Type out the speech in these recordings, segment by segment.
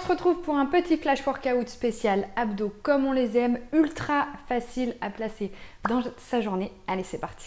se retrouve pour un petit flash workout spécial abdos comme on les aime, ultra facile à placer dans sa journée. Allez, c'est parti.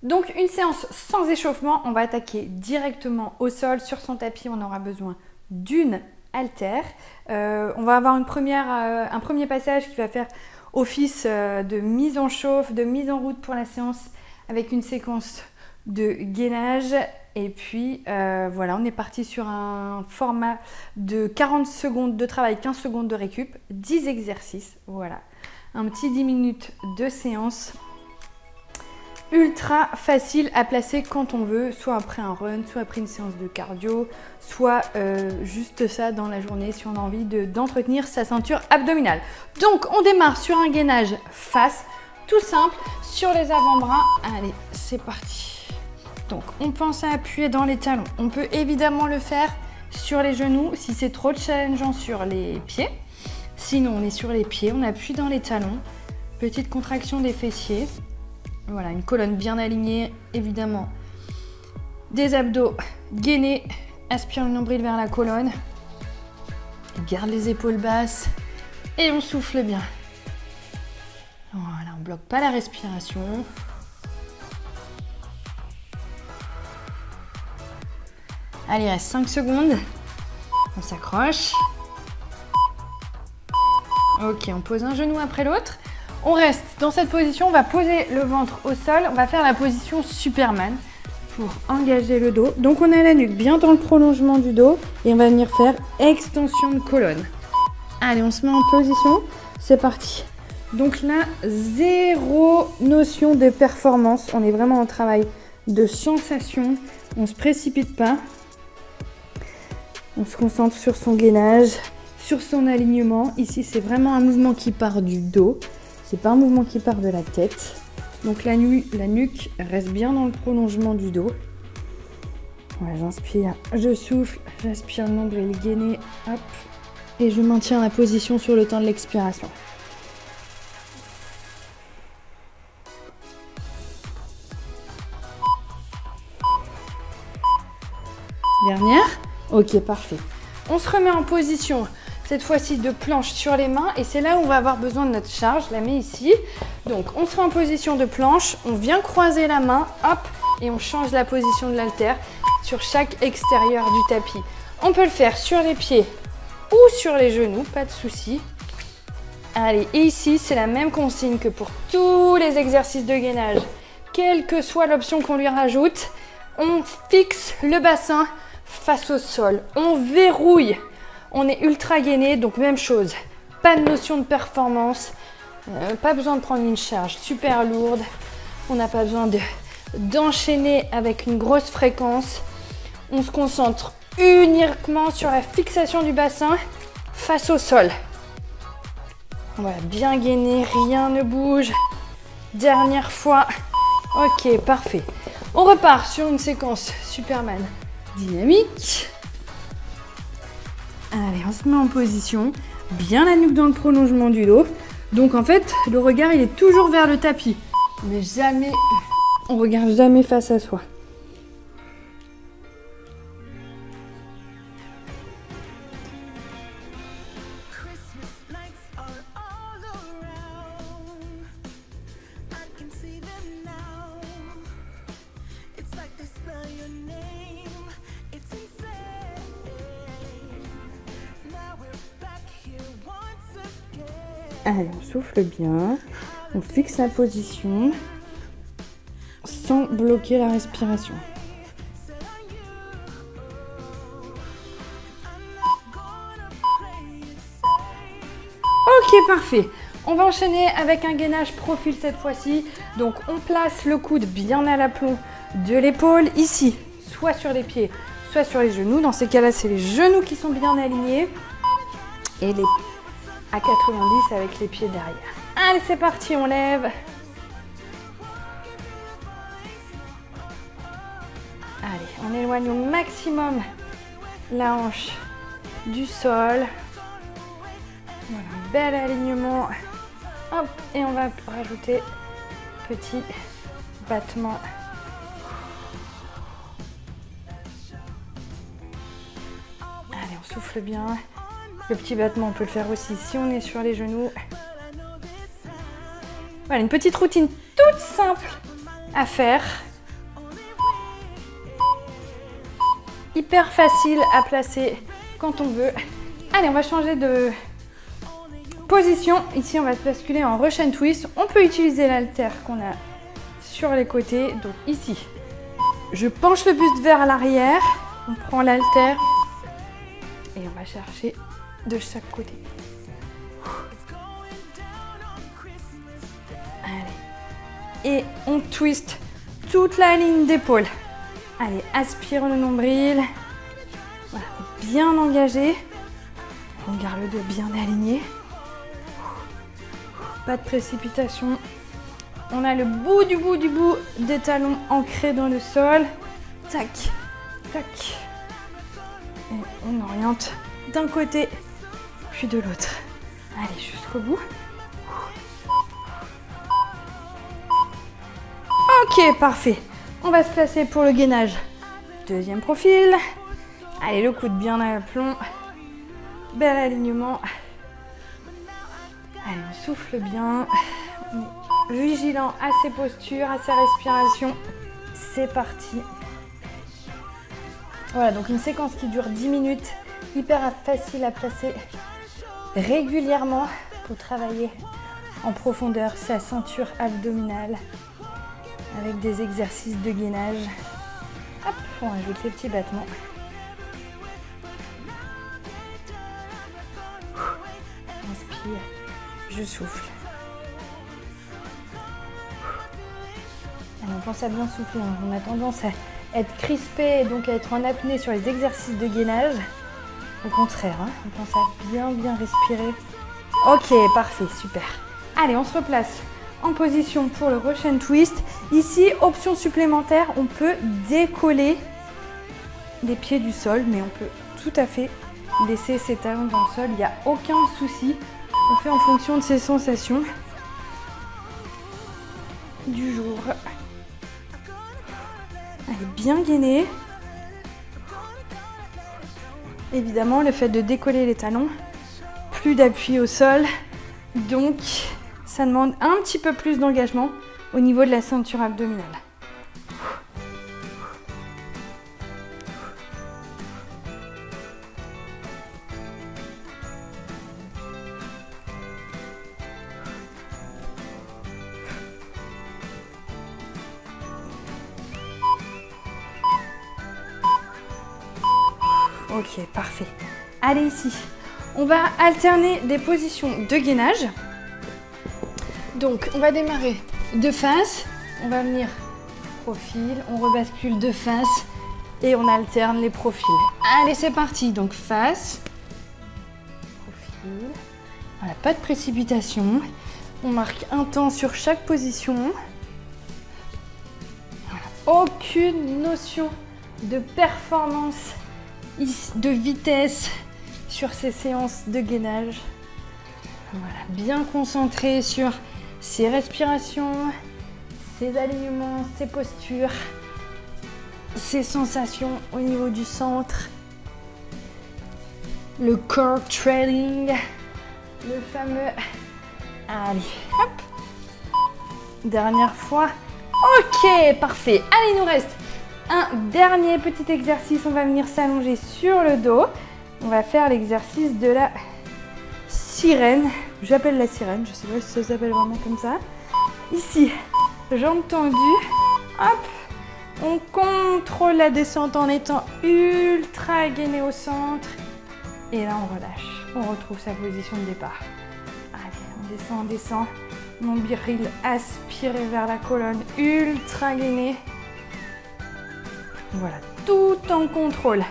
Donc une séance sans échauffement, on va attaquer directement au sol. Sur son tapis, on aura besoin d'une haltère. On va avoir un premier passage qui va faire office de mise en chauffe, de mise en route pour la séance avec une séquence de gainage. Et puis voilà, on est parti sur un format de 40 secondes de travail, 15 secondes de récup, 10 exercices. Voilà, un petit 10 minutes de séance. Ultra facile à placer quand on veut, soit après un run, soit après une séance de cardio, soit juste ça dans la journée si on a envie d'entretenir sa ceinture abdominale. Donc on démarre sur un gainage face, tout simple, sur les avant-bras. Allez, c'est parti. Donc on pense à appuyer dans les talons. On peut évidemment le faire sur les genoux si c'est trop challengeant sur les pieds. Sinon on est sur les pieds, on appuie dans les talons. Petite contraction des fessiers. Voilà, une colonne bien alignée, évidemment. Des abdos gainés. Aspire le nombril vers la colonne. Garde les épaules basses. Et on souffle bien. Voilà, on ne bloque pas la respiration. Allez, il reste 5 secondes. On s'accroche. Ok, on pose un genou après l'autre. On reste dans cette position, on va poser le ventre au sol, on va faire la position Superman pour engager le dos. Donc on a la nuque bien dans le prolongement du dos et on va venir faire extension de colonne. Allez, on se met en position, c'est parti. Donc là, zéro notion de performance, on est vraiment en travail de sensation, on ne se précipite pas. On se concentre sur son gainage, sur son alignement. Ici, c'est vraiment un mouvement qui part du dos. C'est pas un mouvement qui part de la tête. Donc la nuque reste bien dans le prolongement du dos. Voilà, j'inspire, je souffle, j'aspire le nombril gainé, hop, et je maintiens la position sur le temps de l'expiration. Dernière. Ok, parfait. On se remet en position. Cette fois-ci de planche sur les mains et c'est là où on va avoir besoin de notre charge. Je la mets ici. Donc on se met en position de planche, on vient croiser la main, hop, et on change la position de l'haltère sur chaque extérieur du tapis. On peut le faire sur les pieds ou sur les genoux, pas de souci. Allez, et ici c'est la même consigne que pour tous les exercices de gainage. Quelle que soit l'option qu'on lui rajoute, on fixe le bassin face au sol, on verrouille. On est ultra gainé, donc même chose. Pas de notion de performance, pas besoin de prendre une charge super lourde. On n'a pas besoin d'enchaîner avec une grosse fréquence. On se concentre uniquement sur la fixation du bassin face au sol. Voilà, bien gainé, rien ne bouge. Dernière fois. Ok, parfait. On repart sur une séquence Superman dynamique. Allez, on se met en position, bien la nuque dans le prolongement du dos. Donc en fait, le regard il est toujours vers le tapis, mais jamais, on regarde jamais face à soi. Allez, on souffle bien, on fixe la position sans bloquer la respiration. Ok, parfait. On va enchaîner avec un gainage profil cette fois-ci. Donc on place le coude bien à l'aplomb de l'épaule ici, soit sur les pieds, soit sur les genoux. Dans ces cas-là, c'est les genoux qui sont bien alignés et les à 90 avec les pieds derrière. Allez, c'est parti, on lève. Allez, on éloigne au maximum la hanche du sol. Voilà, un bel alignement. Hop, et on va rajouter petit battement souffle bien. Le petit battement, on peut le faire aussi si on est sur les genoux. Voilà, une petite routine toute simple à faire. Hyper facile à placer quand on veut. Allez, on va changer de position. Ici, on va se basculer en Russian twist. On peut utiliser l'haltère qu'on a sur les côtés. Donc ici, je penche le buste vers l'arrière. On prend l'haltère et on va chercher de chaque côté. Allez. Et on twist toute la ligne d'épaule. Allez, aspire le nombril. Voilà, bien engagé. On garde le dos bien aligné. Pas de précipitation. On a le bout du bout des talons ancrés dans le sol. Tac, tac. Et on oriente d'un côté puis de l'autre. Allez, jusqu'au bout. Ok, parfait. On va se placer pour le gainage. Deuxième profil. Allez, le coude bien à l'aplomb. Bel alignement. Allez, on souffle bien. On est vigilant à ses postures, à sa respiration. C'est parti. Voilà, donc une séquence qui dure 10 minutes. Hyper facile à placer régulièrement pour travailler en profondeur sa ceinture abdominale avec des exercices de gainage. Hop, on rajoute les petits battements. Inspire, je souffle. On pense à bien souffler, on a tendance à être crispé et donc à être en apnée sur les exercices de gainage. Au contraire, hein, on pense à bien respirer. Ok, parfait, super. Allez, on se replace en position pour le Russian twist. Ici, option supplémentaire, on peut décoller les pieds du sol, mais on peut tout à fait laisser ses talons dans le sol, il n'y a aucun souci. On fait en fonction de ses sensations du jour. Allez, bien gainé. Évidemment, le fait de décoller les talons, plus d'appui au sol, donc ça demande un petit peu plus d'engagement au niveau de la ceinture abdominale. Ok, parfait. Allez, ici, on va alterner des positions de gainage. Donc, on va démarrer de face. On va venir profil, on rebascule de face et on alterne les profils. Allez, c'est parti. Donc, face, profil. Voilà, pas de précipitation. On marque un temps sur chaque position. Voilà. Aucune notion de performance, de vitesse sur ces séances de gainage. Voilà, bien concentré sur ses respirations, ses alignements, ses postures, ses sensations au niveau du centre, le core trailing, le fameux. Allez, hop, dernière fois. Ok, parfait. Allez, il nous reste un dernier petit exercice. On va venir s'allonger sur le dos. On va faire l'exercice de la sirène. J'appelle la sirène, je ne sais pas si ça s'appelle vraiment comme ça. Ici, jambes tendues. Hop, on contrôle la descente en étant ultra gainé au centre. Et là, on relâche. On retrouve sa position de départ. Allez, on descend. Nombril aspiré vers la colonne, ultra gainé. Voilà, tout en contrôle.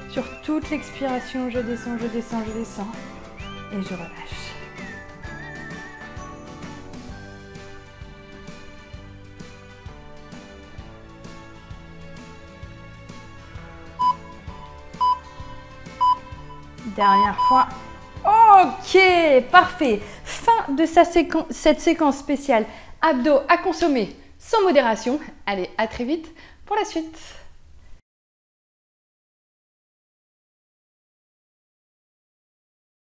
Sur toute l'expiration, je descends, je descends, je descends. Et je relâche. Dernière fois. Ok, parfait. Fin de cette séquence spéciale abdos à consommer sans modération. Allez, à très vite pour la suite.